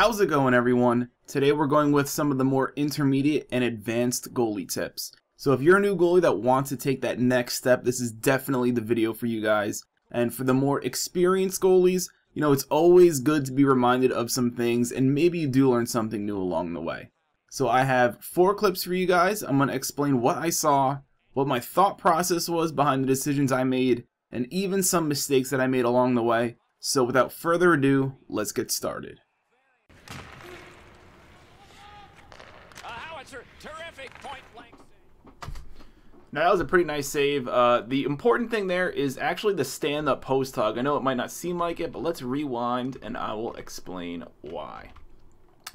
How's it going, everyone? Today we're going with some of the more intermediate and advanced goalie tips. So if you're a new goalie that wants to take that next step, this is definitely the video for you guys. And for the more experienced goalies, you know, it's always good to be reminded of some things, and maybe you do learn something new along the way. So I have 4 clips for you guys. I'm going to explain what I saw, what my thought process was behind the decisions I made, and even some mistakes that I made along the way. So without further ado, let's get started. Terrific point blank save. Now that was a pretty nice save. The important thing there is actually the stand-up post hug. I know it might not seem like it, but let's rewind and I will explain why.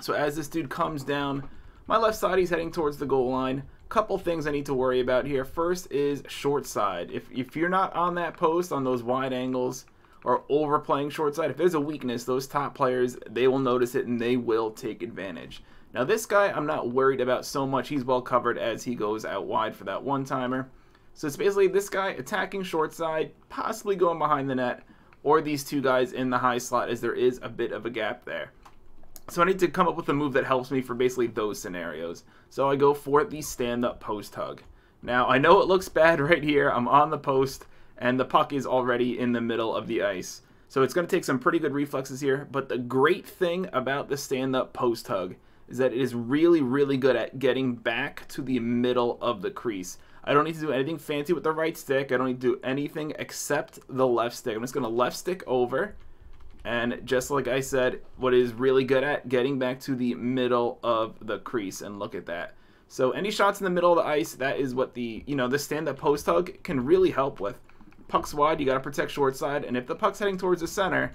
So as this dude comes down my left side, he's heading towards the goal line. Couple things I need to worry about here. First is short side. If you're not on that post on those wide angles or overplaying short side, if there's a weakness, those top players, they will notice it and they will take advantage. Now this guy I'm not worried about so much. He's well covered as he goes out wide for that one-timer. So it's basically this guy attacking short side, possibly going behind the net, or these two guys in the high slot as there is a bit of a gap there. So I need to come up with a move that helps me for basically those scenarios. So I go for the stand-up post hug. Now I know it looks bad right here. I'm on the post and the puck is already in the middle of the ice. So it's going to take some pretty good reflexes here. But the great thing about the stand-up post hug is that it is really, really good at getting back to the middle of the crease. I don't need to do anything fancy with the right stick. I don't need to do anything except the left stick. I'm just going to left stick over. And just like I said, what is really good at getting back to the middle of the crease. And look at that. So any shots in the middle of the ice, that is what the stand-up post hug can really help with. Puck's wide, you got to protect short side. And if the puck's heading towards the center,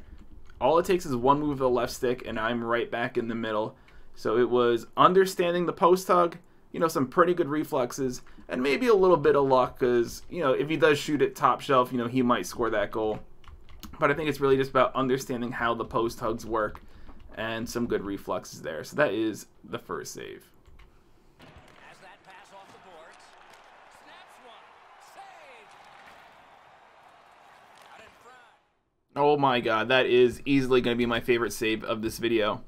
all it takes is one move of the left stick and I'm right back in the middle. So it was understanding the post hug, some pretty good reflexes, and maybe a little bit of luck because, if he does shoot it top shelf, he might score that goal. But I think it's really just about understanding how the post hugs work and some good reflexes there. So that is the first save. As that pass off the boards, snaps one, saved. Out in front. Oh my god, that is easily going to be my favorite save of this video.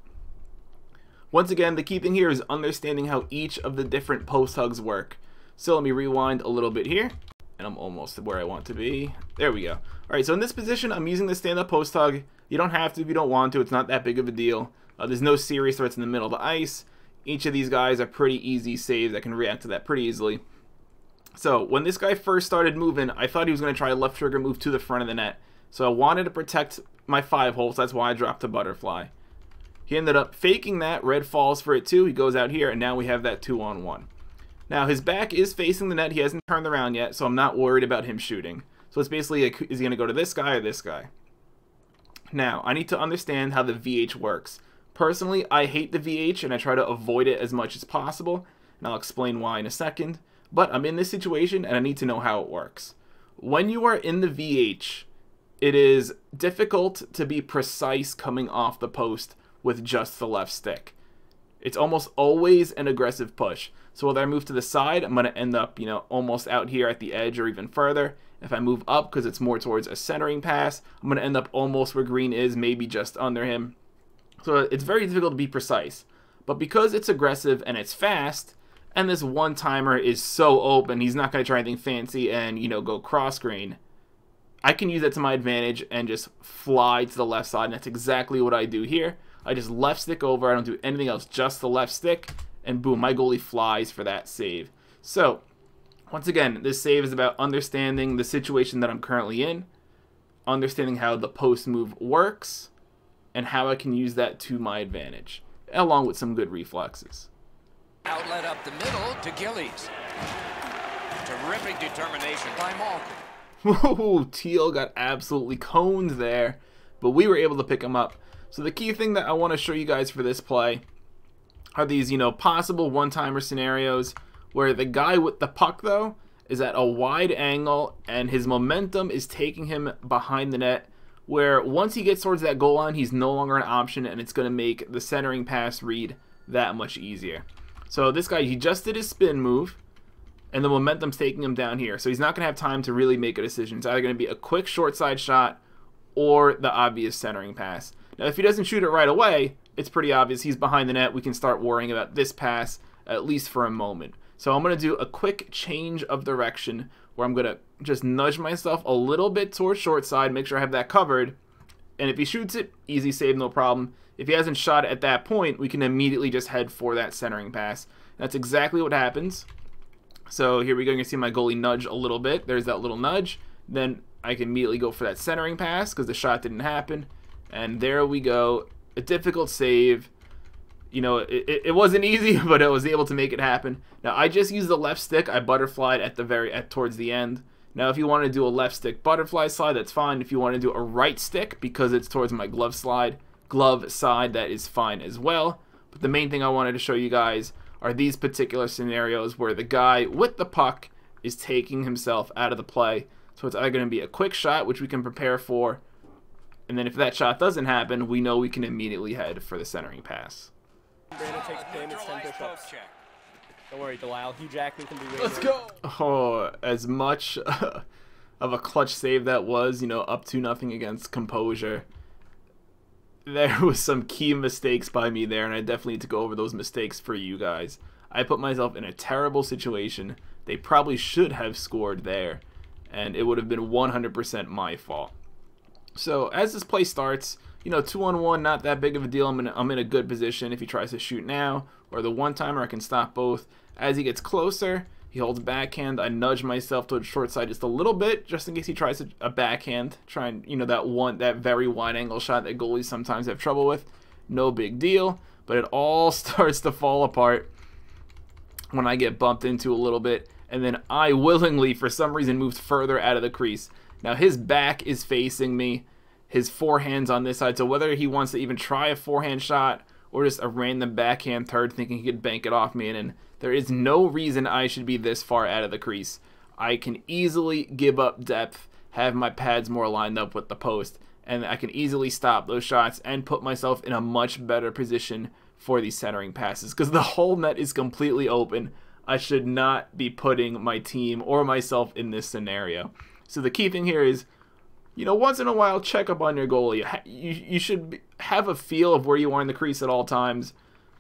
Once again, the key thing here is understanding how each of the different post hugs work. So let me rewind a little bit here, and I'm almost where I want to be. There we go. Alright, so in this position, I'm using the stand-up post hug. You don't have to if you don't want to. It's not that big of a deal. There's no serious threats in the middle of the ice. Each of these guys are pretty easy saves. I can react to that pretty easily. So when this guy first started moving, I thought he was going to try a left trigger move to the front of the net. So I wanted to protect my 5-hole, so that's why I dropped the butterfly. He ended up faking that. Red falls for it too. He goes out here, and now we have that 2-on-1. Now, his back is facing the net. He hasn't turned around yet, so I'm not worried about him shooting. So it's basically, is he going to go to this guy or this guy? Now, I need to understand how the VH works. Personally, I hate the VH, and I try to avoid it as much as possible, and I'll explain why in a second. But I'm in this situation, and I need to know how it works. When you are in the VH, it is difficult to be precise coming off the post with just the left stick. It's almost always an aggressive push. So whether I move to the side, I'm going to end up, almost out here at the edge or even further. If I move up because it's more towards a centering pass, I'm going to end up almost where green is, maybe just under him. So it's very difficult to be precise. But because it's aggressive and it's fast, and this one-timer is so open, he's not going to try anything fancy and, go cross green. I can use that to my advantage and just fly to the left side, and that's exactly what I do here. I just left stick over, I don't do anything else, just the left stick, and boom, my goalie flies for that save. So, once again, this save is about understanding the situation that I'm currently in, understanding how the post move works, and how I can use that to my advantage, along with some good reflexes. Outlet up the middle to Gillies. Terrific determination by Malkin. Whoa, Teal got absolutely coned there, but we were able to pick him up. So the key thing that I want to show you guys for this play are these, possible one-timer scenarios where the guy with the puck, though, is at a wide angle and his momentum is taking him behind the net, where once he gets towards that goal line, he's no longer an option, and it's going to make the centering pass read that much easier. So this guy, he just did his spin move, and the momentum's taking him down here. So he's not going to have time to really make a decision. It's either going to be a quick short side shot or the obvious centering pass. Now, if he doesn't shoot it right away, it's pretty obvious he's behind the net. We can start worrying about this pass, at least for a moment. So I'm going to do a quick change of direction where I'm going to just nudge myself a little bit towards short side, make sure I have that covered. And if he shoots it, easy save, no problem. If he hasn't shot it at that point, we can immediately just head for that centering pass. That's exactly what happens. So here we go. You can see my goalie nudge a little bit. There's that little nudge. Then I can immediately go for that centering pass because the shot didn't happen. And there we go. A difficult save. You know, it wasn't easy, but I was able to make it happen. Now, I just used the left stick. I butterflied towards the end. Now, if you want to do a left stick butterfly slide, that's fine. If you want to do a right stick, because it's towards my glove side, that is fine as well. But the main thing I wanted to show you guys are these particular scenarios where the guy with the puck is taking himself out of the play. So it's either going to be a quick shot, which we can prepare for, and then if that shot doesn't happen, we know we can immediately head for the centering pass. Brandon takes payments, 10 push-ups. Don't worry, Delisle. Hugh Jackman can be waiting. Let's go! Oh, as much of a clutch save that was, you know, up 2-0 against Composure. There was some key mistakes by me there, and I definitely need to go over those mistakes for you guys. I put myself in a terrible situation. They probably should have scored there, and it would have been 100% my fault. So as this play starts, you know, 2-on-1, not that big of a deal. I'm in a good position. If he tries to shoot now or the one-timer, I can stop both. As he gets closer, he holds backhand. I nudge myself to the short side just a little bit, just in case he tries a backhand. Try and, you know, that very wide angle shot that goalies sometimes have trouble with. No big deal, but it all starts to fall apart when I get bumped into a little bit, and then I willingly, for some reason, moved further out of the crease. Now his back is facing me. His forehand's on this side, so whether he wants to even try a forehand shot or just a random backhand third thinking he could bank it off me, and there is no reason I should be this far out of the crease. I can easily give up depth, have my pads more lined up with the post, and I can easily stop those shots and put myself in a much better position for these centering passes because the whole net is completely open. I should not be putting my team or myself in this scenario. So the key thing here is, you know, once in a while, check up on your goalie. You should have a feel of where you are in the crease at all times,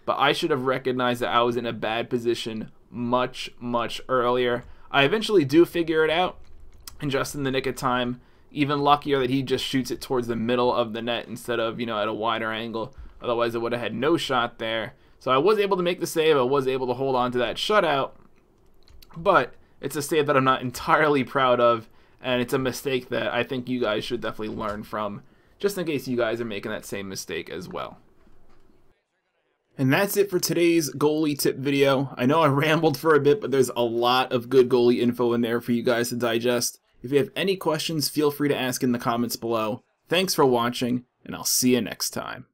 but I should have recognized that I was in a bad position much, much earlier. I eventually do figure it out, and just in the nick of time. Even luckier that he just shoots it towards the middle of the net instead of, you know, at a wider angle. Otherwise, I would have had no shot there. So I was able to make the save. I was able to hold on to that shutout, but it's a save that I'm not entirely proud of. And it's a mistake that I think you guys should definitely learn from, just in case you guys are making that same mistake as well. And that's it for today's goalie tip video. I know I rambled for a bit, but there's a lot of good goalie info in there for you guys to digest. If you have any questions, feel free to ask in the comments below. Thanks for watching, and I'll see you next time.